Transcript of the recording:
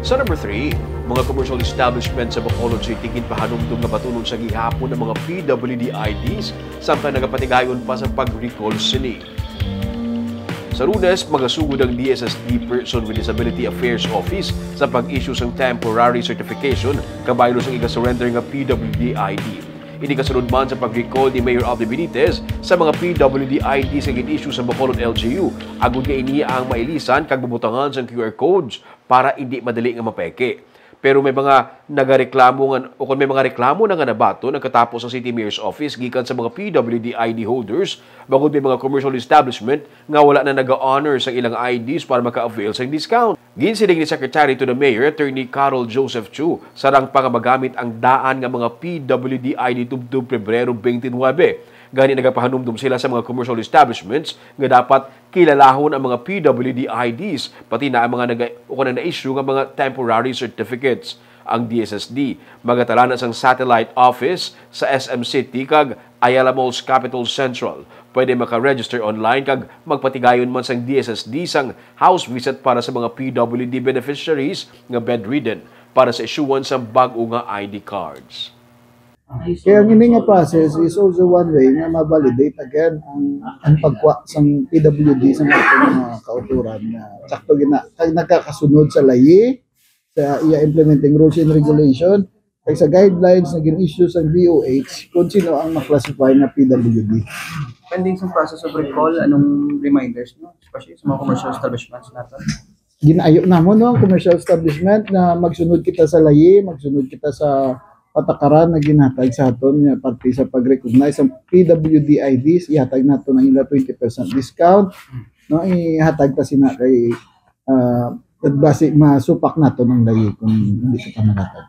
Sa number 3, mga commercial establishment sa Bacolod City ginpahanumdum nga batunon sa gihapon ng mga PWD IDs samtang nagapatigayon pa sa pag-recall sini. Sa Lunes, magasugod ang DSSD Person with Disability Affairs Office sa pag-issue ng temporary certification kabaylo sa iga-surrender nga PWD ID. Ini kasunod man sa pag-recall ni Mayor Abdi Benitez sa mga PWD ID sa gin-issue sa Bacolod LGU. Agud nga iniya ang mailisan kag bubutangan sa QR codes para hindi madali nga mapeke. Pero may mga nagareklamo nga o kung may mga reklamo na nga nabato nagkatapos sa City Mayor's Office gikan sa mga PWD ID holders bagod may mga commercial establishment nga wala na naga-honor sa ilang IDs para maka-avail sa discount. Ginsiling ni Secretary to the Mayor, Attorney Carol Joseph Chu, sarang pa nga magamit ang daan nga mga PWD ID tubtub Pebrero 29. Gani nagapahanumdum sila sa mga commercial establishments nga dapat kilalahon ang mga PWD IDs pati na ang mga na-issue nga mga temporary certificates. Ang DSSD magatala na sang satellite office sa SM City kag Ayala Malls Capital Central. Pwede maka-register online kag magpatigayon man sang DSSD sang house visit para sa mga PWD beneficiaries nga bedridden para sa issuance sa bag-o nga ID cards. Kaya ang nga process is also one way na ma-validate again ang pagkuha ng PWD sa mga kauturan na sakto gina kay nakakasunod sa layi sa iya implementing rules and regulation kay sa guidelines na gin-issue sa DOH kung sino ang ma-classify na PWD. Pending sa process of recall, anong reminders no? Especially sa mga commercial establishments natin? Ginayo na mo no, commercial establishment na magsunod kita sa layi, magsunod kita sa patakaran na ginhatag sa aton nga parte sa pag-recognize ang PWD IDs, ihatag nato ng ila 20% discount no, ihatag ta sina kay base masupak nato ng layi kung hindi kita magatag.